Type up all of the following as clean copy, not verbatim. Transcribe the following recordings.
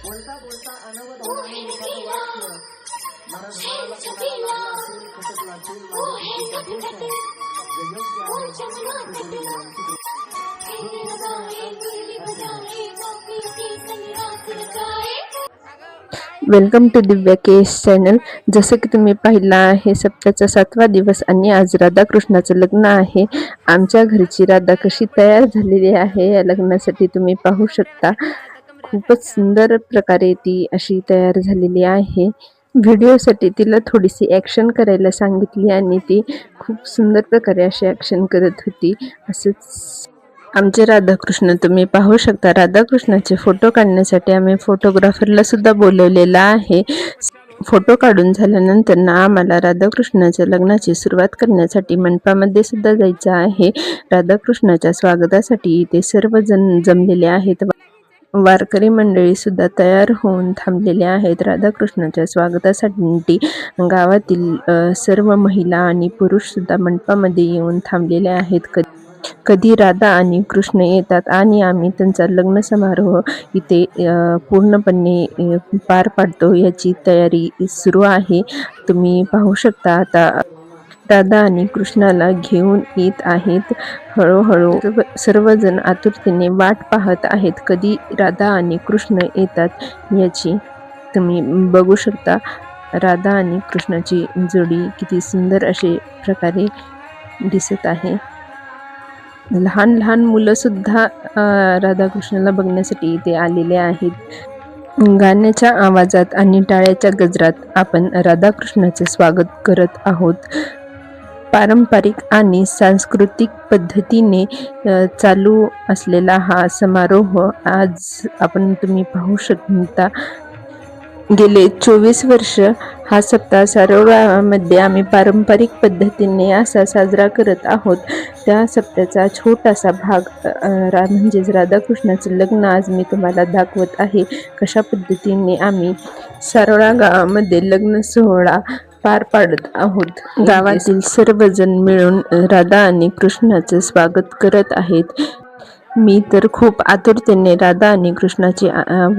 बोलता बोलता अनवध होणारे एखादं वाक्य मराठवाड्याला कोणाला लागला असेल, खटकला असेल, माझ्या चुकीचा दोष आहे, जे योग्य आहे ते बोलू द्या. वेलकम टू दिव्या केस चॅनल. जसं की तुम्ही पाहिला आहे, सप्ताहाचा 7वा दिवस आणि आज राधाकृष्णाचं लग्न आहे. आमच्या घरची राधा कशी तयार झालेली आहे या लग्नासाठी तुम्ही पाहू शकता. खूपच सुंदर प्रकारे ती अशी तयार झालेली आहे. व्हिडिओसाठी तिला थोडीशी ॲक्शन करायला सांगितली आणि ती खूप सुंदर प्रकारे अशी ॲक्शन करत होती. असंच आमचे राधाकृष्ण तुम्ही पाहू शकता. राधाकृष्णाचे फोटो काढण्यासाठी आम्ही फोटोग्राफरला सुद्धा बोलवलेला आहे. फोटो काढून झाल्यानंतर ना आम्हाला राधाकृष्णाच्या लग्नाची सुरुवात करण्यासाठी मंडपामध्ये सुद्धा जायचं आहे. राधाकृष्णाच्या स्वागतासाठी इथे सर्वजण जमलेले आहेत. वारकरी मंडळी सुद्धा तयार होऊन थांबलेले आहेत. राधाकृष्णाच्या स्वागतासाठी गावातील सर्व महिला आणि पुरुष सुद्धा मंडपामध्ये येऊन थांबलेले आहेत. कधी राधा आणि कृष्ण येतात आणि आम्ही त्यांचा लग्न समारोह इथे पूर्णपणे पार पाडतो याची तयारी सुरू आहे. तुम्ही पाहू शकता आता राधा आणि कृष्णाला घेऊन येत आहेत. हळूहळू सर्वजण आतुरतेने वाट पाहत आहेत कधी राधा आणि कृष्ण येतात याची. तुम्ही बघू शकता राधा आणि कृष्णाची जोडी किती सुंदर अशा प्रकारे दिसत आहे. लहान लहान मुलं सुद्धा राधाकृष्णाला बघण्यासाठी इथे आलेले आहेत. गाण्याच्या आवाजात आणि टाळ्याच्या गजरात आपण राधाकृष्णाचे स्वागत करत आहोत. पारंपरिक आणि सांस्कृतिक पद्धतीने चालू असलेला हा समारोह आज तुम्ही पाहू शकता. गेले 24 वर्ष हा सप्ताह सर्व गावामध्ये आम्ही पारंपरिक पद्धतीने असा साजरा करत आहोत. त्या सप्ताहाचा छोटासा भाग म्हणजेच राधाकृष्णाचं लग्न आज मी तुम्हाला दाखवत आहे. कशा पद्धतीने आम्ही सारोळा गावामध्ये लग्न सोहळा पार पाडत आहोत. गावातील सर्वजण मिळून राधा आणि कृष्णाचं स्वागत करत आहेत. मी तर खूप आतुरतेने राधा आणि कृष्णाची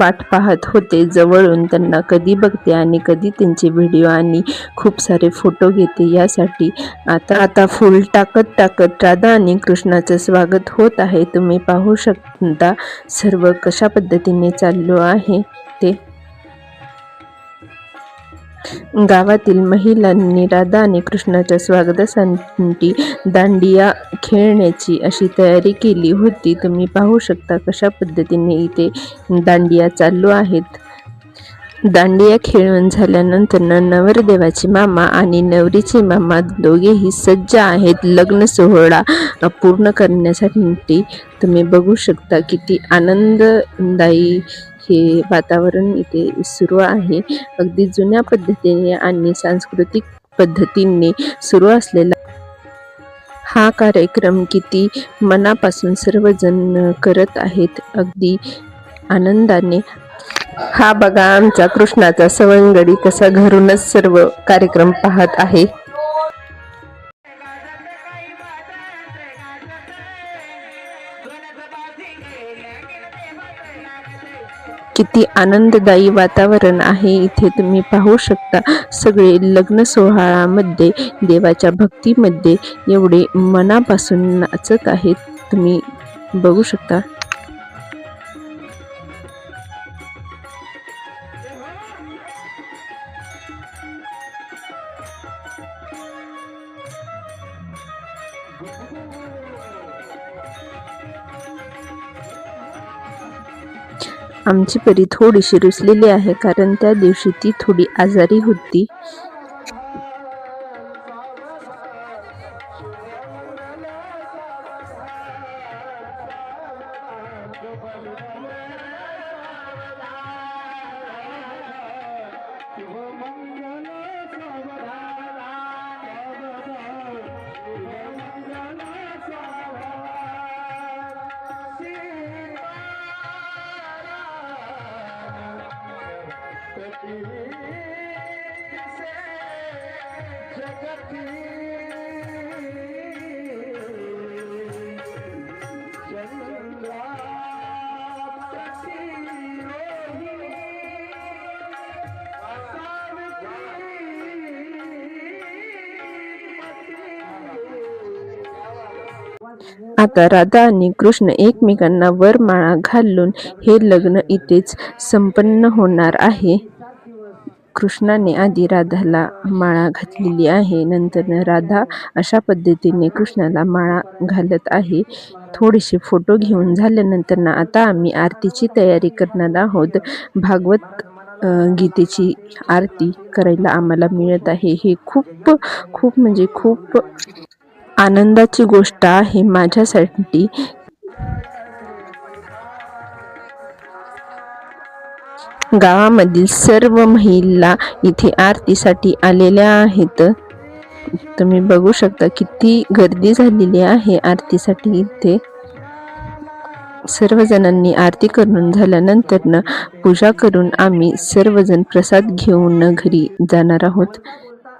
वाट पाहत होते. जवळून त्यांना कधी बघते आणि कधी त्यांचे व्हिडिओ आणि खूप सारे फोटो घेते यासाठी. आता फुल टाकत राधा आणि कृष्णाचं स्वागत होत आहे. तुम्ही पाहू शकता सर्व कशा पद्धतीने चालू आहे ते. गावातील महिलांनी राधा आणि कृष्णाच्या स्वागतासाठी दांडिया खेळण्याची अशी तयारी केली होती. तुम्ही पाहू शकता कशा पद्धतीने इथे दांडिया चालू आहेत. दांडिया खेळून झाल्यानंतर नवरदेवाचे मामा आणि नवरीचे मामा दोघेही सज्ज आहेत लग्न सोहळा पूर्ण करण्यासाठी. तुम्ही बघू शकता किती आनंददायी हे वातावरण इथे सुरू आहे. अगदी जुन्या पद्धतीने आणि सांस्कृतिक पद्धतीने सुरू असलेला हा कार्यक्रम किती मनापासून सर्वजण करत आहेत अगदी आनंदाने. हा बघा आमचा कृष्णाचा सवंगडी कसा घरूनच सर्व कार्यक्रम पाहत आहे. किती आनंददायी वातावरण आहे इथे. तुम्ही पाहू शकता सगळे लग्न सोहळ्यामध्ये देवाच्या भक्तीमध्ये एवढे मनापासून नाचत आहेत. तुम्ही बघू शकता. आमची परी थोडीशी रुसलेली आहे कारण त्या दिवशी ती थोडी आजारी होती. आता राधा आणि कृष्ण एकमेकांना वरमाळा घालून हे लग्न इथेच संपन्न होणार आहे. कृष्णाने आधी राधाला माळा घातलेली आहे, नंतर राधा अशा पद्धतीने कृष्णाला माळा घालत आहे. थोडेसे फोटो घेऊन झाल्यानंतर ना आता आम्ही आरतीची तयारी करणार आहोत. भागवत गीतेची आरती करायला आम्हाला मिळत आहे. हे खूप खूप म्हणजे खूप आनंदाची गोष्ट आहे माझ्यासाठी. गावामधील सर्व महिला इथे आरतीसाठी आलेल्या आहेत. तुम्ही बघू शकता किती गर्दी झालेली आहे आरतीसाठी इथे. सर्वजणांनी आरती करून झाल्यानंतर पूजा करून आम्ही सर्वजण प्रसाद घेऊन घरी जाणार आहोत.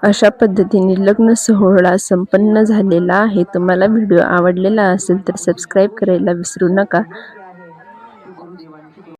अशा पद्धतीने लग्न सोहळा संपन्न झालेला आहे. तुम्हाला व्हिडिओ आवडलेला असेल तर सबस्क्राईब करायला विसरू नका.